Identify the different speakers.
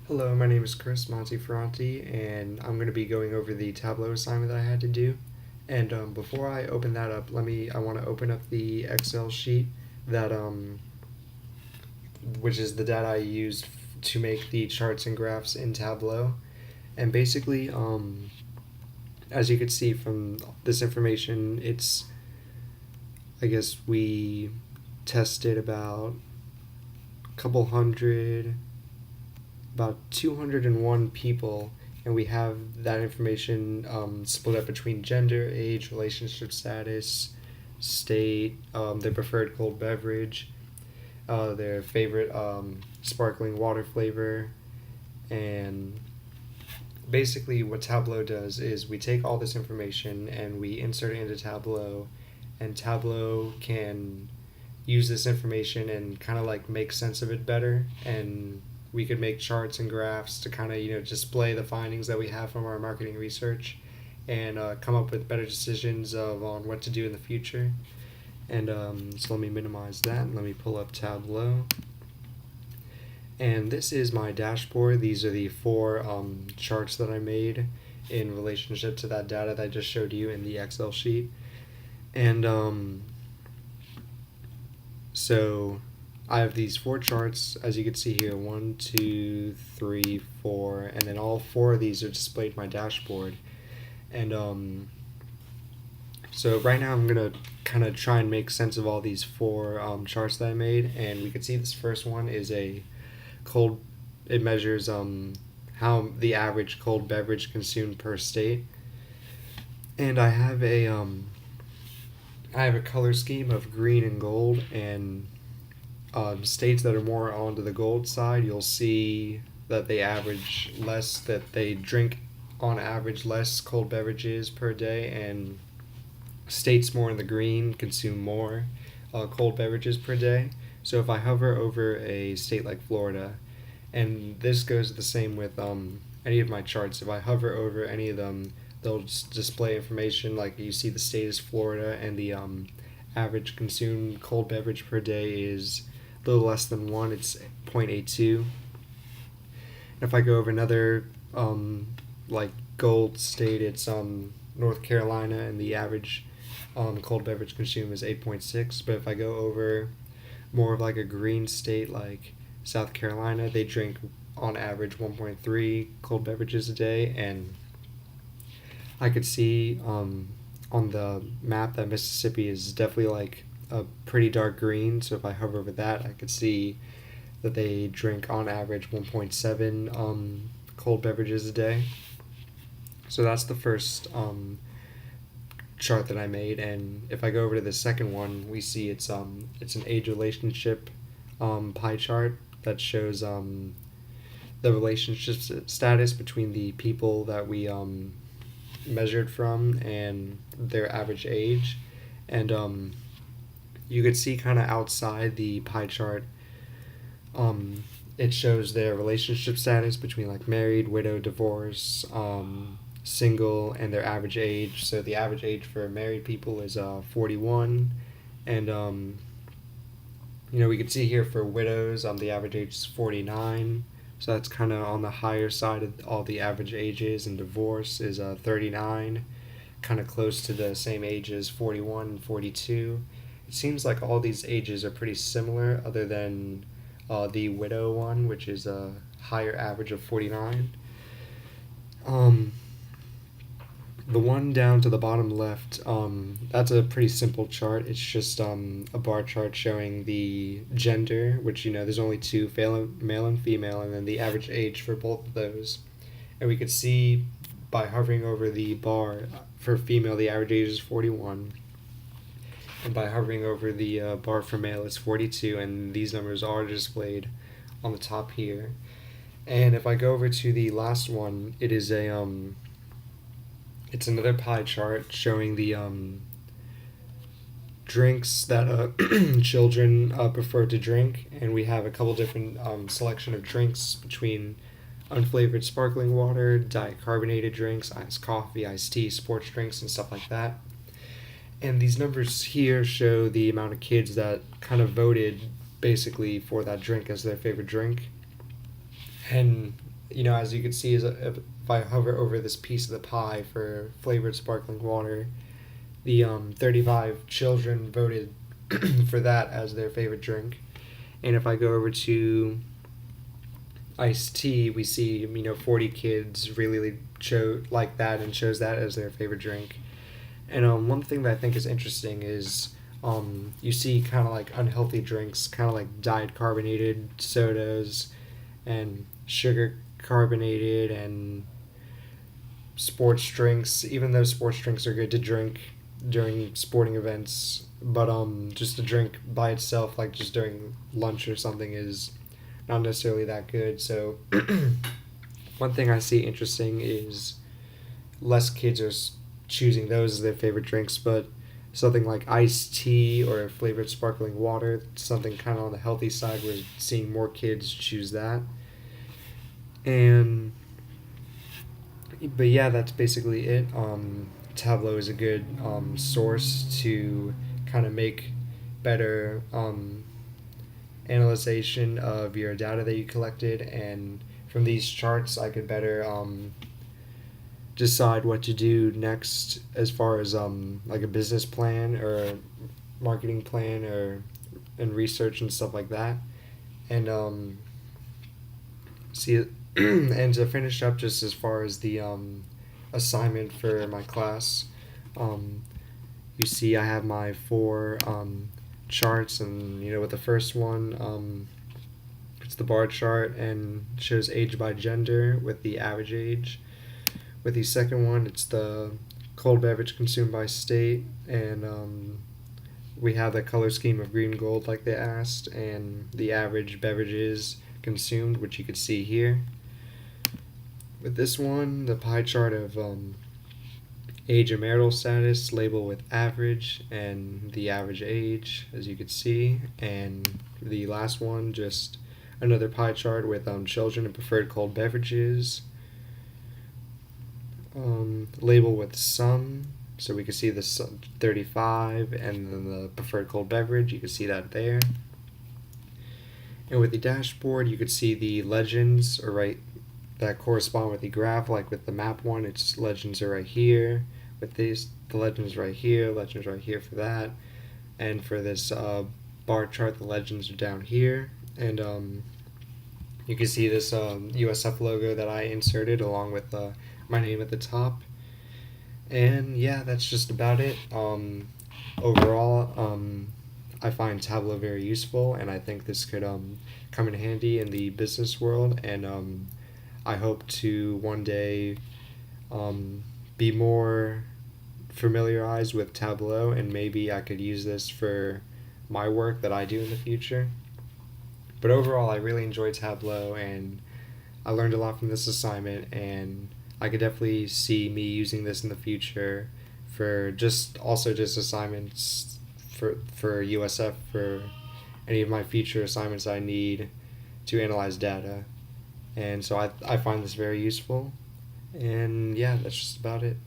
Speaker 1: Hello, my name is Chris Monteferranti, and I'm going to be going over the Tableau assignment that I had to do. And before I open that up, I want to open up the Excel sheet that which is the data I used to make the charts and graphs in Tableau. And basically, as you can see from this information, I guess we tested a couple hundred about 201 people, and we have that information split up between gender, age, relationship status, state, their preferred cold beverage, their favorite sparkling water flavor, and basically what Tableau does is we take all this information and we insert it into Tableau, and Tableau can use this information and kind of like make sense of it better, and we could make charts and graphs to kind of display the findings that we have from our marketing research, and come up with better decisions on what to do in the future. And so let me minimize that and let me pull up Tableau. And this is my dashboard. These are the four charts that I made in relationship to that data that I just showed you in the Excel sheet. And so I have these four charts, as you can see here, 1, 2, 3, 4, and then all four of these are displayed in my dashboard. And so right now I'm going to kind of try and make sense of all these four charts that I made, and we can see this first one is it measures how the average cold beverage consumed per state. And I have a color scheme of green and gold, and states that are more onto the gold side, you'll see that they drink on average less cold beverages per day, and states more in the green consume more cold beverages per day. So if I hover over a state like Florida, and this goes the same with any of my charts, if I hover over any of them, they'll just display information like you see the state is Florida, and the average consumed cold beverage per day is a little less than 1, it's 0.82. If I go over another like gold state, it's North Carolina, and the average cold beverage consumed is 8.6. But if I go over more of like a green state like South Carolina, they drink on average 1.3 cold beverages a day, and I could see on the map that Mississippi is definitely like a pretty dark green. So if I hover over that, I could see that they drink on average 1.7 cold beverages a day. So that's the first chart that I made, and if I go over to the second one, we see it's an age relationship pie chart that shows the relationship status between the people that we measured from and their average age. And you could see kind of outside the pie chart, it shows their relationship status between like married, widow, divorce, single, and their average age. So the average age for married people is 41, and we can see here for widows, the average age is 49. So that's kind of on the higher side of all the average ages, and divorce is 39, kind of close to the same age as 41 and 42. It seems like all these ages are pretty similar, other than the widow one, which is a higher average of 49. The one down to the bottom left, that's a pretty simple chart. It's just a bar chart showing the gender, which there's only two, male and female, and then the average age for both of those. And we could see by hovering over the bar, for female the average age is 41, and by hovering over the bar for male it's 42, and these numbers are displayed on the top here. And if I go over to the last one, it is it's another pie chart showing the drinks that children prefer to drink, and we have a couple different selection of drinks between unflavored sparkling water, diet carbonated drinks, iced coffee, iced tea, sports drinks, and stuff like that. And these numbers here show the amount of kids that kind of voted basically for that drink as their favorite drink. And as you can see, if I hover over this piece of the pie for flavored sparkling water, the 35 children voted for that as their favorite drink. And if I go over to iced tea, we see 40 kids really like that and chose that as their favorite drink. And one thing that I think is interesting is you see kind of like unhealthy drinks, kind of like diet carbonated sodas and sugar carbonated and sports drinks. Even though sports drinks are good to drink during sporting events, but just to drink by itself, like just during lunch or something, is not necessarily that good. So one thing I see interesting is less kids are choosing those as their favorite drinks, but something like iced tea or flavored sparkling water, something kind of on the healthy side, we're seeing more kids choose that. And but yeah, that's basically it. Tableau is a good source to kind of make better analyzation of your data that you collected, and from these charts I could better decide what to do next as far as like a business plan or a marketing plan or and research and stuff like that. And see and to finish up, just as far as the assignment for my class, um, you see I have my four charts, and with the first one, it's the bar chart and shows age by gender with the average age. With the second one, it's the cold beverage consumed by state, and we have the color scheme of green gold like they asked, and the average beverages consumed, which you could see here. With this one, the pie chart of age and marital status, label with average and the average age, as you could see. And the last one, just another pie chart with children and preferred cold beverages. Label with sum, so we can see the 35 and then the preferred cold beverage, you can see that there. And with the dashboard, you could see the legends are right that correspond with the graph. Like with the map one, it's legends are right here. With these, the legends right here for that. And for this bar chart, the legends are down here. And you can see this USF logo that I inserted along with my name at the top. And yeah, that's just about it. Overall, I find Tableau very useful, and I think this could come in handy in the business world. And I hope to one day be more familiarized with Tableau, and maybe I could use this for my work that I do in the future. But overall, I really enjoyed Tableau, and I learned a lot from this assignment, and I could definitely see me using this in the future for just assignments for USF, for any of my future assignments I need to analyze data. And so I find this very useful. And yeah, that's just about it.